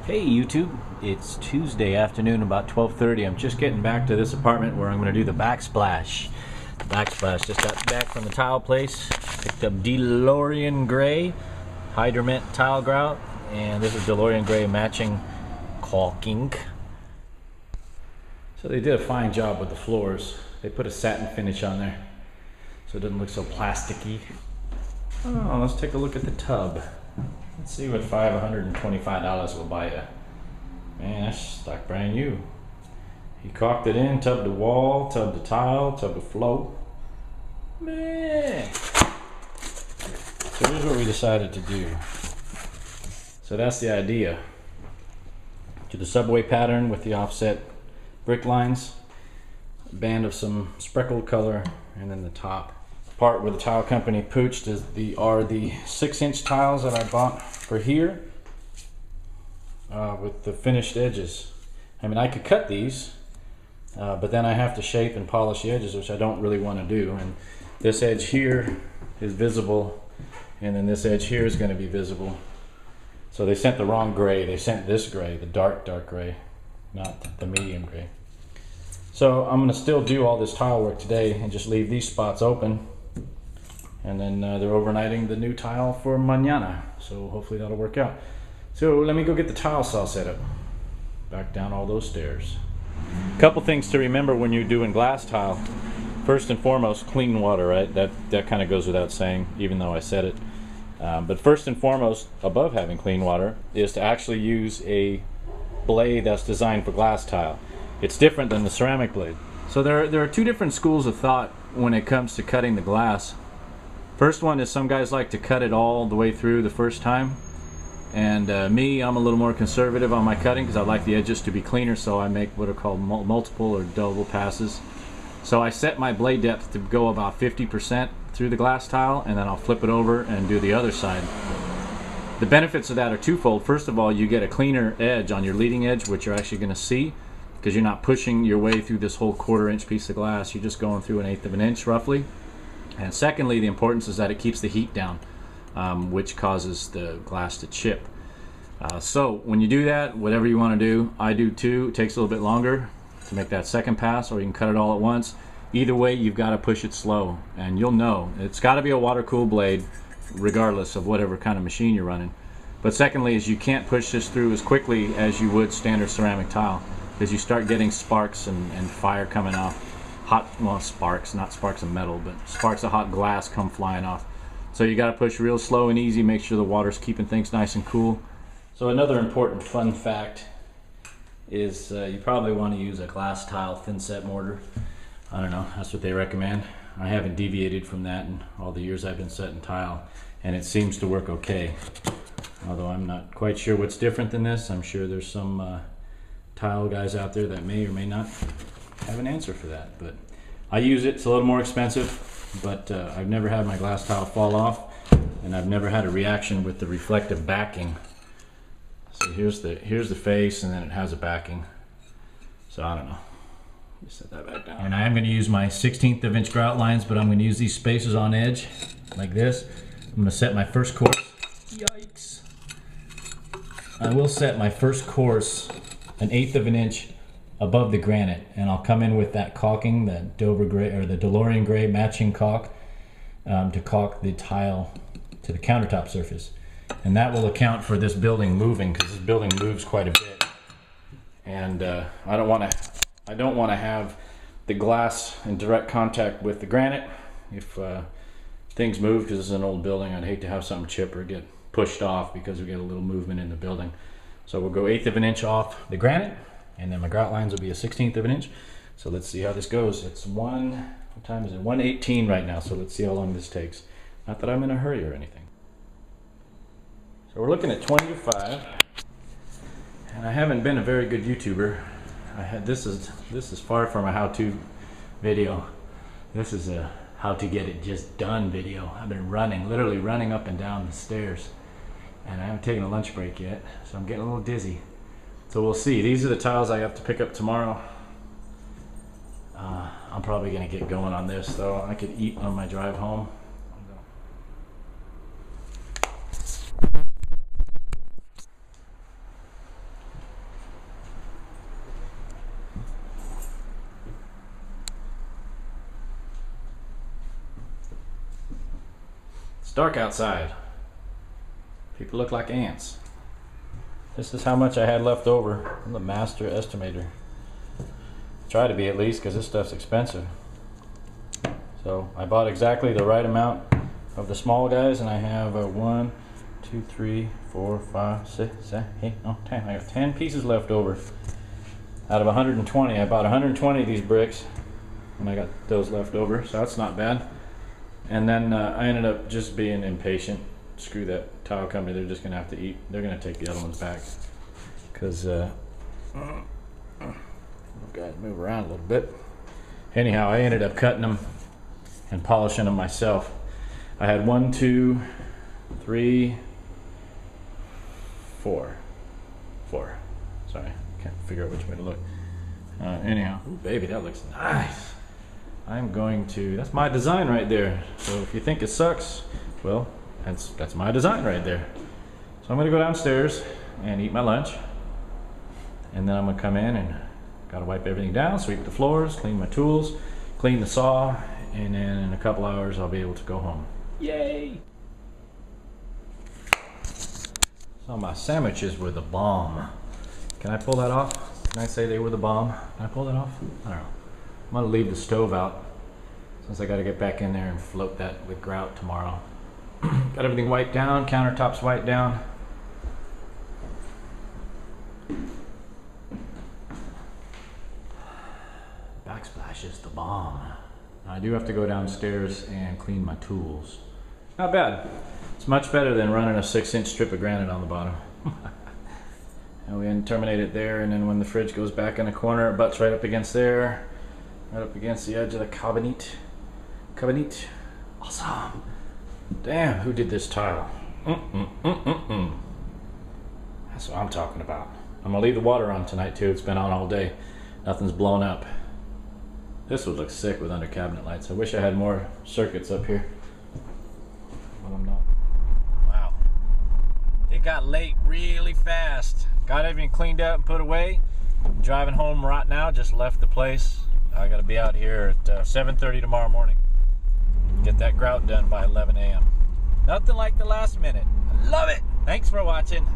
Hey YouTube, it's Tuesday afternoon about 12:30. I'm just getting back to this apartment where I'm going to do the backsplash. Just got back from the tile place. Picked up DeLorean Gray Hydromet tile grout, and this is DeLorean Gray matching caulking. So they did a fine job with the floors. They put a satin finish on there so it doesn't look so plasticky. Oh, let's take a look at the tub. Let's see what $525 will buy you. Man, that's like brand new. He caulked it in, tub to wall, tub to tile, tub to float. Man. So here's what we decided to do. So that's the idea. Do the subway pattern with the offset brick lines, a band of some speckled color, and then the top part where the tile company pooched are the 6-inch tiles that I bought for here with the finished edges. I mean, I could cut these, but then I have to shape and polish the edges, which I don't really want to do. And this edge here is visible, and then this edge here is going to be visible. So they sent the wrong gray. They sent this gray, the dark gray, not the medium gray. So I'm going to still do all this tile work today and just leave these spots open. And then they're overnighting the new tile for mañana. So hopefully that'll work out. So let me go get the tile saw set up. Back down all those stairs. A couple things to remember when you're doing glass tile. First and foremost, clean water, right? That kind of goes without saying, even though I said it. But first and foremost, above having clean water, is to actually use a blade that's designed for glass tile. It's different than the ceramic blade. So there are two different schools of thought when it comes to cutting the glass. First one is some guys like to cut it all the way through the first time, and me, I'm a little more conservative on my cutting because I like the edges to be cleaner, so I make what are called multiple or double passes. So I set my blade depth to go about 50% through the glass tile, and then I'll flip it over and do the other side. The benefits of that are twofold. First of all, you get a cleaner edge on your leading edge, which you're actually going to see, because you're not pushing your way through this whole 1/4 inch piece of glass. You're just going through 1/8 of an inch roughly. And secondly, the importance is that it keeps the heat down, which causes the glass to chip. So when you do that, whatever you want to do, I do too. It takes a little bit longer to make that second pass, or you can cut it all at once. Either way, you've got to push it slow, and you'll know. It's got to be a water-cooled blade, regardless of whatever kind of machine you're running. But secondly, is you can't push this through as quickly as you would standard ceramic tile, because you start getting sparks and fire coming off. Sparks, not sparks of metal, but sparks of hot glass come flying off. So you got to push real slow and easy, make sure the water's keeping things nice and cool. So another important fun fact is you probably want to use a glass tile thin set mortar. I don't know, that's what they recommend. I haven't deviated from that in all the years I've been setting tile, and it seems to work okay. Although I'm not quite sure what's different than this. I'm sure there's some tile guys out there that may or may not have an answer for that, but I use it. It's a little more expensive, but I've never had my glass tile fall off, and I've never had a reaction with the reflective backing. So here's the face, and then it has a backing. So I don't know. Just set that back down. And I am going to use my 1/16 of inch grout lines, but I'm going to use these spacers on edge like this. I'm going to set my first course. Yikes! I will set my first course 1/8 of an inch above the granite, and I'll come in with that caulking, that Dover gray or the DeLorean Gray matching caulk, to caulk the tile to the countertop surface, and that will account for this building moving, because this building moves quite a bit, and I don't want to have the glass in direct contact with the granite. If things move, because this is an old building, I'd hate to have something chip or get pushed off because we get a little movement in the building. So we'll go 1/8 of an inch off the granite, and then my grout lines will be a 1/16 of an inch. So let's see how this goes. It's what time is it? 1:18 right now, so let's see how long this takes. Not that I'm in a hurry or anything. So we're looking at 20 to 5, and I haven't been a very good YouTuber. This is far from a how-to video. This is a how to get it just done video. I've been literally running up and down the stairs, and I haven't taken a lunch break yet, so I'm getting a little dizzy. So we'll see. These are the tiles I have to pick up tomorrow. I'm probably going to get going on this, though. I could eat on my drive home. dark outside. People look like ants. This is how much I had left over. I'm the master estimator. Try to be at least, because this stuff's expensive. So I bought exactly the right amount of the small guys, and I have 1, 2, 3, 4, 5, 6, 7, 8, 9, 10. I got 10 pieces left over out of 120. I bought 120 of these bricks, and I got those left over, so that's not bad. And then I ended up just being impatient. Screw that tile company, they're just gonna have to eat. They're gonna take the other ones back, because guys, move around a little bit. Anyhow, I ended up cutting them and polishing them myself. I had 1, 2, 3, 4. Sorry, can't figure out which way to look. Anyhow, ooh, baby, that looks nice. I'm going to, that's my design right there. So if you think it sucks, well, that's my design right there. So I'm gonna go downstairs and eat my lunch, and then I'm gonna come in and gotta wipe everything down, sweep the floors, clean my tools, clean the saw, and then in a couple hours I'll be able to go home. Yay! So my sandwiches were the bomb. Can I pull that off? Can I say they were the bomb? Can I pull that off? I don't know. I'm gonna leave the stove out since I gotta get back in there and float that with grout tomorrow. Got everything wiped down, countertops wiped down. Backsplash is the bomb. I do have to go downstairs and clean my tools. Not bad. It's much better than running a 6-inch strip of granite on the bottom. And we terminate it there, and then when the fridge goes back in the corner, it butts right up against there, right up against the edge of the cabinet. Awesome. Damn, who did this tile? That's what I'm talking about. I'm gonna leave the water on tonight too. It's been on all day. Nothing's blown up. This would look sick with under cabinet lights. I wish I had more circuits up here. But I'm not. Wow. It got late really fast. Got everything cleaned up and put away. Driving home right now, just left the place. I gotta be out here at 7:30 tomorrow morning. Get that grout done by 11 a.m. Nothing like the last minute. I love it. Thanks for watching.